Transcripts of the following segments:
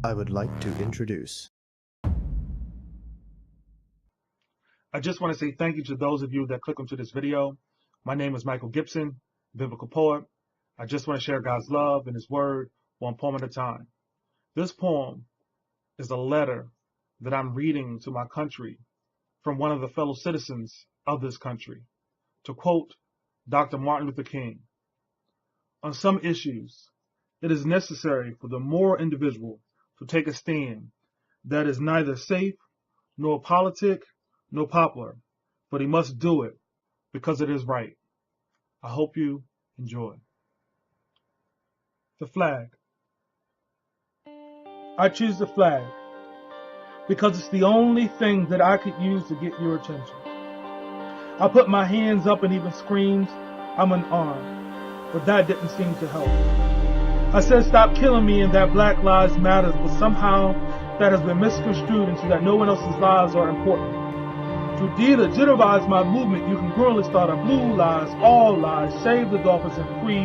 I would like to introduce. I just want to say thank you to those of you that click onto this video. My name is Michael Gibson, biblical poet. I just want to share God's love and His word one poem at a time. This poem is a letter that I'm reading to my country from one of the fellow citizens of this country. To quote Dr. Martin Luther King, on some issues, it is necessary for the moral individual to take a stand that is neither safe, nor politic, nor popular, but he must do it because it is right. I hope you enjoy. The flag. I choose the flag because it's the only thing that I could use to get your attention. I put my hands up and even screamed, I'm unarmed, but that didn't seem to help. I said stop killing me and that Black Lives Matter, but somehow that has been misconstrued into that no one else's lives are important. To delegitimize my movement, you can congruently start a blue lives, all lives, save the dolphins and free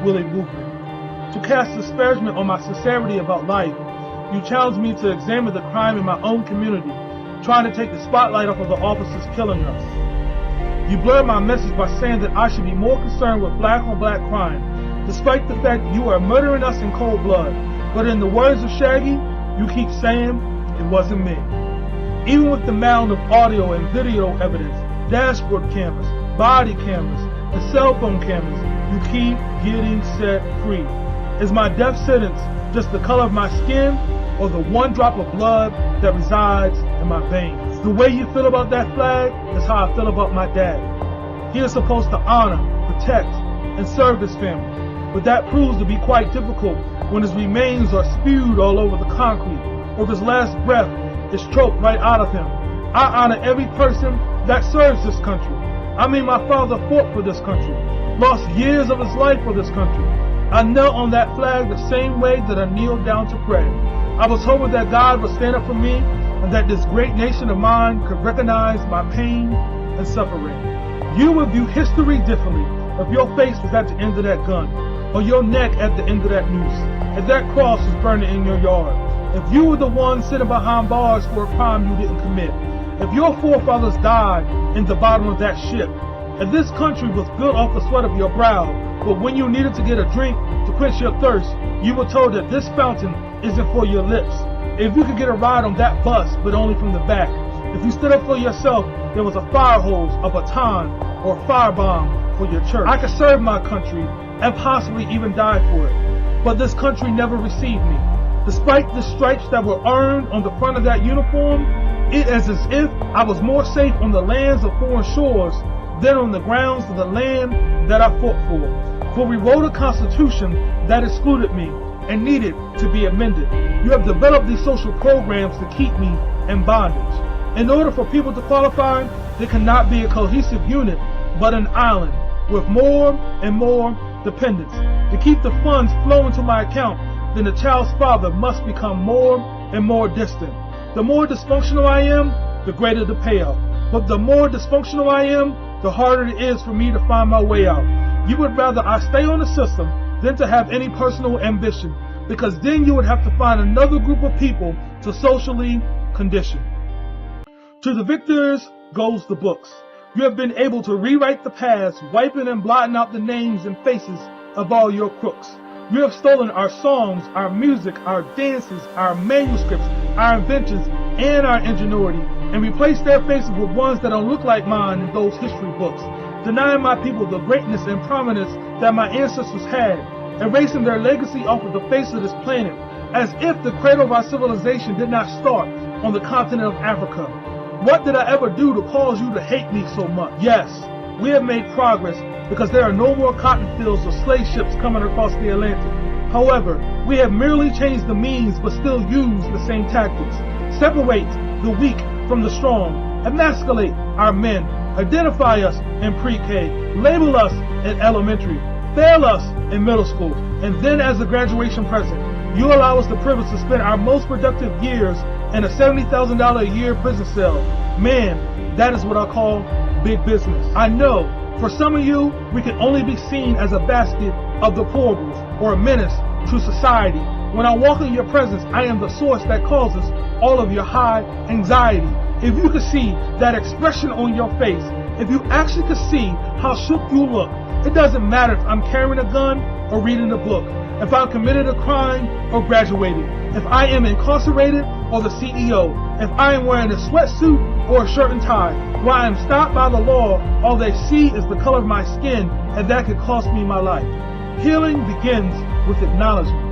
Willie movement. To cast disparagement on my sincerity about life, you challenge me to examine the crime in my own community, trying to take the spotlight off of the officers killing us. You blur my message by saying that I should be more concerned with black on black crime, despite the fact that you are murdering us in cold blood. But in the words of Shaggy, you keep saying, it wasn't me. Even with the mound of audio and video evidence, dashboard cameras, body cameras, and cell phone cameras, you keep getting set free. Is my death sentence just the color of my skin, or the one drop of blood that resides in my veins? The way you feel about that flag is how I feel about my dad. He is supposed to honor, protect, and serve his family. But that proves to be quite difficult when his remains are spewed all over the concrete, or his last breath is choked right out of him. I honor every person that serves this country. I mean, my father fought for this country, lost years of his life for this country. I knelt on that flag the same way that I kneeled down to pray. I was hoping that God would stand up for me and that this great nation of mine could recognize my pain and suffering. You would view history differently if your face was at the end of that gun, or your neck at the end of that noose, if that cross was burning in your yard, if you were the one sitting behind bars for a crime you didn't commit, if your forefathers died in the bottom of that ship, if this country was built off the sweat of your brow, but when you needed to get a drink to quench your thirst, you were told that this fountain isn't for your lips. If you could get a ride on that bus, but only from the back, if you stood up for yourself, there was a fire hose, a baton, or a firebomb for your church. I could serve my country and possibly even die for it, but this country never received me. Despite the stripes that were earned on the front of that uniform, it is as if I was more safe on the lands of foreign shores than on the grounds of the land that I fought for. For we wrote a constitution that excluded me and needed to be amended. You have developed these social programs to keep me in bondage. In order for people to qualify, they cannot be a cohesive unit, but an island with more and more dependents. To keep the funds flowing to my account, then the child's father must become more and more distant. The more dysfunctional I am, the greater the payout. But the more dysfunctional I am, the harder it is for me to find my way out. You would rather I stay on the system than to have any personal ambition, because then you would have to find another group of people to socially condition. To the victors goes the books. You have been able to rewrite the past, wiping and blotting out the names and faces of all your crooks. You have stolen our songs, our music, our dances, our manuscripts, our inventions, and our ingenuity, and replaced their faces with ones that don't look like mine in those history books, denying my people the greatness and prominence that my ancestors had, erasing their legacy off of the face of this planet, as if the cradle of our civilization did not start on the continent of Africa. What did I ever do to cause you to hate me so much? Yes, we have made progress because there are no more cotton fields or slave ships coming across the Atlantic. However, we have merely changed the means but still use the same tactics. Separate the weak from the strong, emasculate our men, identify us in pre-K, label us in elementary, fail us in middle school, and then as a graduation present, you allow us the privilege to spend our most productive years in a $70,000 a year prison cell. Man, that is what I call big business. I know for some of you, we can only be seen as a basket of deplorables or a menace to society, When I walk in your presence, I am the source that causes all of your high anxiety. If you could see that expression on your face, if you actually could see how shook you look, it doesn't matter if I'm carrying a gun or reading a book, if I committed a crime or graduated, if I am incarcerated or the CEO, if I am wearing a sweatsuit or a shirt and tie. While I am stopped by the law, all they see is the color of my skin, and that could cost me my life. Healing begins with acknowledgement,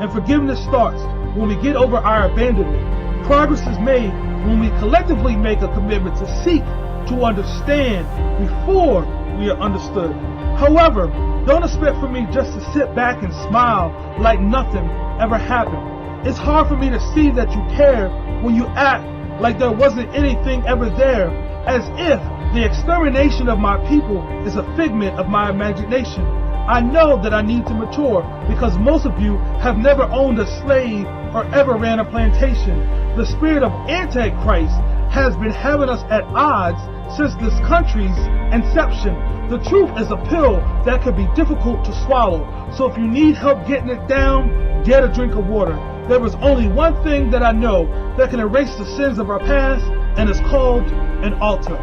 and forgiveness starts when we get over our abandonment. Progress is made when we collectively make a commitment to seek to understand before we are understood. However, don't expect for me just to sit back and smile like nothing ever happened. It's hard for me to see that you care when you act like there wasn't anything ever there, as if the extermination of my people is a figment of my imagination. I know that I need to mature because most of you have never owned a slave or ever ran a plantation. The spirit of Antichrist has been having us at odds since this country's inception. The truth is a pill that can be difficult to swallow. So if you need help getting it down, get a drink of water. There is only one thing that I know that can erase the sins of our past, and it's called an altar.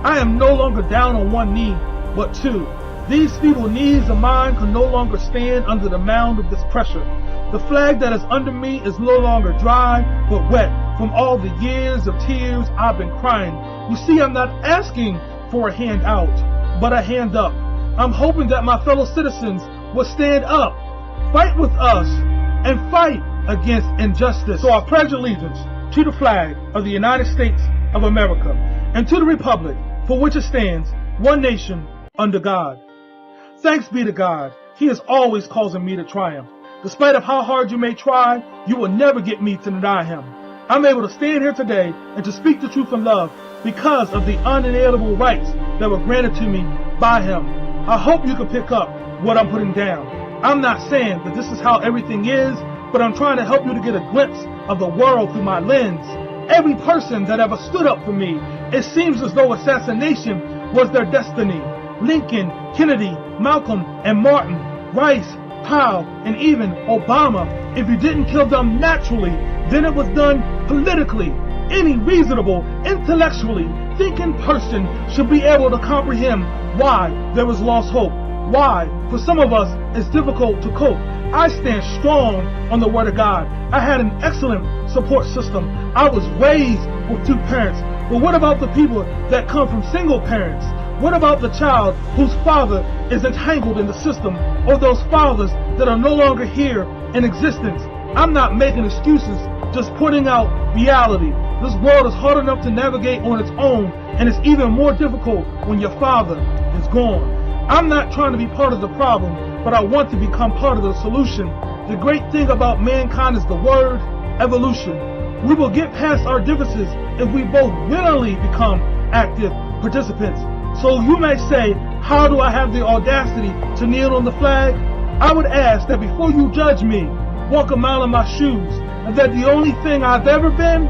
I am no longer down on one knee, but two. These feeble knees of mine can no longer stand under the mound of this pressure. The flag that is under me is no longer dry, but wet from all the years of tears I've been crying. You see, I'm not asking for a hand out, but a hand up. I'm hoping that my fellow citizens will stand up, fight with us, and fight against injustice. So I pledge allegiance to the flag of the United States of America and to the republic for which it stands, one nation, under God. Thanks be to God. He is always causing me to triumph. Despite of how hard you may try, you will never get me to deny him. I'm able to stand here today and to speak the truth in love because of the unalienable rights that were granted to me by him. I hope you can pick up what I'm putting down. I'm not saying that this is how everything is, but I'm trying to help you to get a glimpse of the world through my lens. Every person that ever stood up for me, it seems as though assassination was their destiny. Lincoln, Kennedy, Malcolm, and Martin, Rice, Powell, and even Obama. If you didn't kill them naturally, then it was done politically. Any reasonable, intellectually thinking person should be able to comprehend why there was lost hope. Why, for some of us, it's difficult to cope. I stand strong on the Word of God. I had an excellent support system. I was raised with two parents. But what about the people that come from single parents? What about the child whose father is entangled in the system, or those fathers that are no longer here in existence? I'm not making excuses, just pointing out reality. This world is hard enough to navigate on its own, and it's even more difficult when your father is gone. I'm not trying to be part of the problem, but I want to become part of the solution. The great thing about mankind is the word evolution. We will get past our differences if we both willingly become active participants. So you may say, how do I have the audacity to kneel on the flag? I would ask that before you judge me, walk a mile in my shoes, and that the only thing I've ever been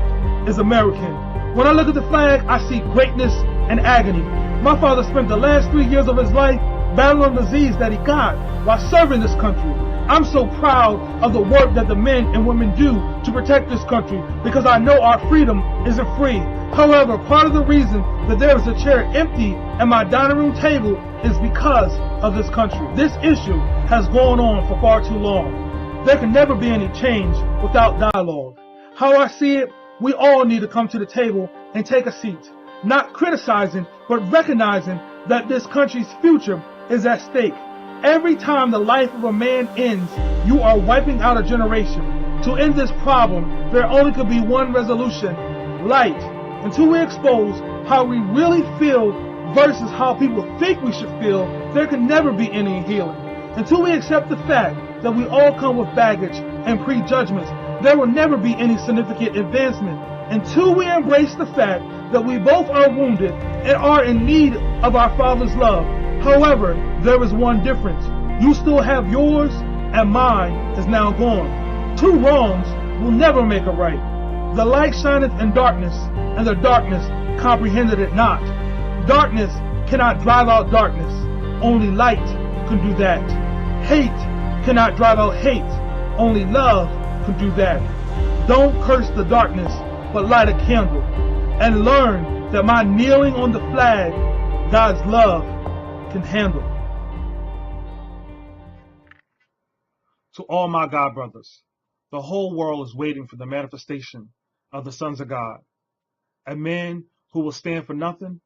is American. When I look at the flag, I see greatness and agony. My father spent the last 3 years of his life battling a disease that he got while serving this country. I'm so proud of the work that the men and women do to protect this country because I know our freedom isn't free. However, part of the reason that there is a chair empty at my dining room table is because of this country. This issue has gone on for far too long. There can never be any change without dialogue. How I see it, we all need to come to the table and take a seat, not criticizing, but recognizing that this country's future is at stake. Every time the life of a man ends, you are wiping out a generation. To end this problem, there only could be one resolution: light. Until we expose how we really feel versus how people think we should feel, there can never be any healing. Until we accept the fact that we all come with baggage and prejudgments, there will never be any significant advancement. Until we embrace the fact that we both are wounded and are in need of our Father's love. However, there is one difference. You still have yours, and mine is now gone. Two wrongs will never make a right. The light shineth in darkness, and the darkness comprehended it not. Darkness cannot drive out darkness. Only light can do that. Hate cannot drive out hate. Only love can do that. Don't curse the darkness, but light a candle and learn that my kneeling on the flag, God's love can handle. To all my God brothers, the whole world is waiting for the manifestation of the sons of God. A man who will stand for nothing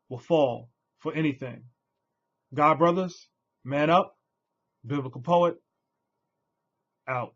will fall for anything. God brothers, man up. Biblical poet, out.